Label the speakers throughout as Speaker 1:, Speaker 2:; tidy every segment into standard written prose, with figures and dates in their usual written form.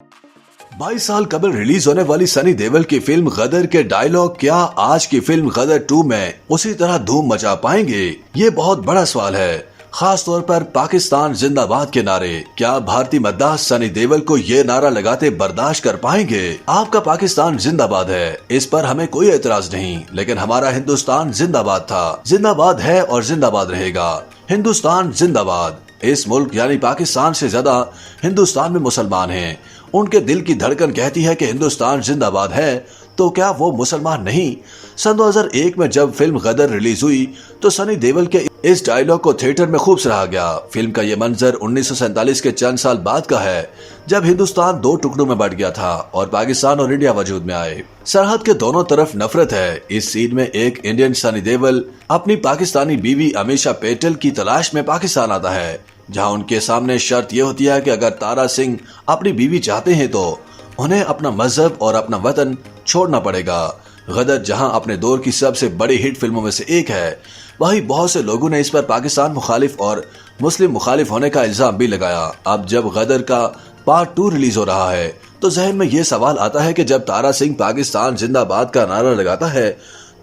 Speaker 1: 22 साल कबल रिलीज होने वाली सनी देओल की फिल्म गदर के डायलॉग क्या आज की फिल्म गदर 2 में उसी तरह धूम मचा पाएंगे? ये बहुत बड़ा सवाल है, खास तौर पर पाकिस्तान जिंदाबाद के नारे। क्या भारतीय मतदार सनी देओल को ये नारा लगाते बर्दाश्त कर पाएंगे? आपका पाकिस्तान जिंदाबाद है, इस पर हमें कोई एतराज नहीं, लेकिन हमारा हिंदुस्तान जिंदाबाद था, जिंदाबाद है और जिंदाबाद रहेगा। हिंदुस्तान जिंदाबाद। इस मुल्क यानी पाकिस्तान से ज्यादा हिंदुस्तान में मुसलमान हैं। उनके दिल की धड़कन कहती है कि हिंदुस्तान जिंदाबाद है, तो क्या वो मुसलमान नहीं? सन 2001 में जब फिल्म गदर रिलीज हुई तो सनी देओल के इस डायलॉग को थिएटर में खूब सराहा गया। फिल्म का ये मंजर 1947 के चंद साल बाद का है, जब हिंदुस्तान 2 टुकड़ों में बंट गया था और पाकिस्तान और इंडिया वजूद में आए। सरहद के दोनों तरफ नफरत है। इस सीन में एक इंडियन सनी देओल अपनी पाकिस्तानी बीवी अमीषा पेटेल की तलाश में पाकिस्तान आता है, जहां उनके सामने शर्त ये होती है कि अगर तारा सिंह अपनी बीवी चाहते हैं तो उन्हें अपना मजहब और अपना वतन छोड़ना पड़ेगा। गदर जहां अपने दौर की सबसे बड़ी हिट फिल्मों में से एक है, वहीं बहुत से लोगों ने इस पर पाकिस्तान मुखालिफ और मुस्लिम मुखालिफ होने का इल्जाम भी लगाया। अब जब गदर का पार्ट 2 रिलीज हो रहा है तो जहन में ये सवाल आता है कि जब तारा सिंह पाकिस्तान जिंदाबाद का नारा लगाता है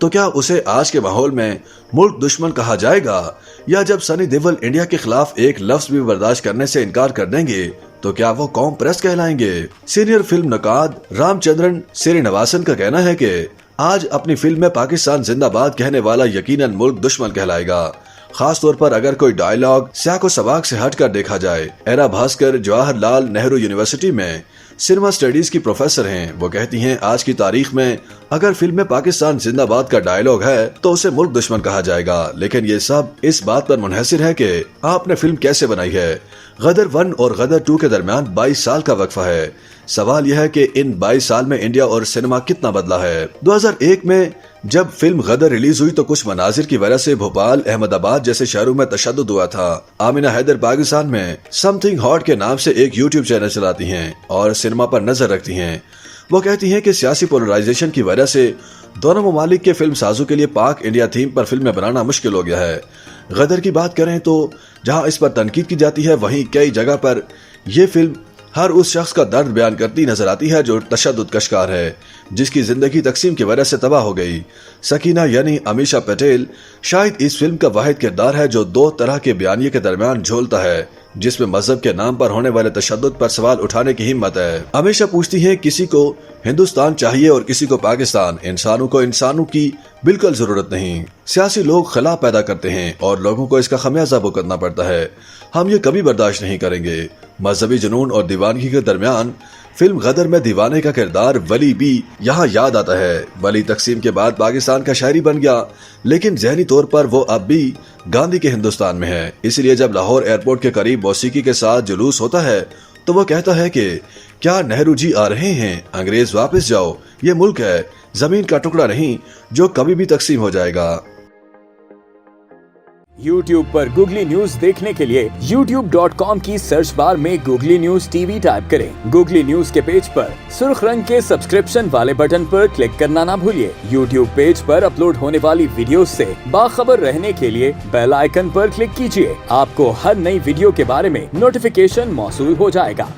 Speaker 1: तो क्या उसे आज के माहौल में मुल्क दुश्मन कहा जाएगा? या जब सनी देओल इंडिया के खिलाफ एक लफ्ज भी बर्दाश्त करने से इनकार कर देंगे तो क्या वो कौम परस्त कहलाएंगे? सीनियर फिल्म नकाद रामचंद्रन श्रीनिवासन का कहना है कि आज अपनी फिल्म में पाकिस्तान जिंदाबाद कहने वाला यकीनन मुल्क दुश्मन कहलाएगा, खास तौर पर अगर कोई डायलॉग सियाको सबाक से हटकर देखा जाए। एरा भास्कर जवाहरलाल नेहरू यूनिवर्सिटी में सिनेमा स्टडीज की प्रोफेसर हैं। वो कहती हैं आज की तारीख में अगर फिल्म में पाकिस्तान जिंदाबाद का डायलॉग है तो उसे मुल्क दुश्मन कहा जाएगा, लेकिन ये सब इस बात पर मुनहसिर है कि आपने फिल्म कैसे बनाई है। गदर 1 और गदर 2 के दरमियान 22 साल का वक्फा है। सवाल यह है कि इन 22 साल में इंडिया और सिनेमा कितना बदला है। 2001 में जब फिल्म गदर रिलीज हुई तो कुछ मनाजिर की वजह से भोपाल, अहमदाबाद जैसे शहरों में तशद्दुद हुआ था। आमिना हैदर पाकिस्तान में समथिंग हॉट के नाम से एक यूट्यूब चैनल चलाती हैं और सिनेमा पर नजर रखती हैं। वो कहती हैं कि सियासी पोलराइजेशन की वजह से दोनों ममालिक के फिल्म साजों के लिए पाक इंडिया थीम पर फिल्में बनाना मुश्किल हो गया है। गदर की बात करें तो जहां इस पर तनकीद की जाती है, वहीं कई जगह पर यह फिल्म हर उस शख्स का दर्द बयान करती नजर आती है जो तशद्दुद का शिकार है, जिसकी जिंदगी तकसीम की वजह से तबाह हो गई। सकीना यानी अमीषा पटेल शायद इस फिल्म का वाहिद किरदार है जो 2 तरह के बयानिए के दरमियान झोलता है, जिसमें मजहब के नाम पर होने वाले तशद्दुद पर सवाल उठाने की हिम्मत है। हमेशा पूछती है किसी को हिंदुस्तान चाहिए और किसी को पाकिस्तान। इंसानों को इंसानों की बिल्कुल जरूरत नहीं। सियासी लोग खिलाफ पैदा करते हैं और लोगों को इसका खमियाजा भुगतना पड़ता है। हम ये कभी बर्दाश्त नहीं करेंगे। मजहबी जुनून और दीवानगी के दरमियान फिल्म गदर में दीवाने का किरदार वली भी यहाँ याद आता है। वली तकसीम के बाद पाकिस्तान का शायरी बन गया, लेकिन जहनी तौर पर वो अब भी गांधी के हिंदुस्तान में है। इसलिए जब लाहौर एयरपोर्ट के करीब मौसीकी के साथ जुलूस होता है तो वो कहता है कि क्या नेहरू जी आ रहे हैं, अंग्रेज वापस जाओ, ये मुल्क है, जमीन का टुकड़ा नहीं जो कभी भी तकसीम हो जाएगा।
Speaker 2: YouTube पर गूगली न्यूज देखने के लिए youtube.com की सर्च बार में गूगली न्यूज टीवी टाइप करें। गूगली न्यूज के पेज पर सुर्ख रंग के सब्सक्रिप्शन वाले बटन पर क्लिक करना ना भूलिए। YouTube पेज पर अपलोड होने वाली वीडियोस से बाखबर रहने के लिए बेल आइकन पर क्लिक कीजिए। आपको हर नई वीडियो के बारे में नोटिफिकेशन मौसूल हो जाएगा।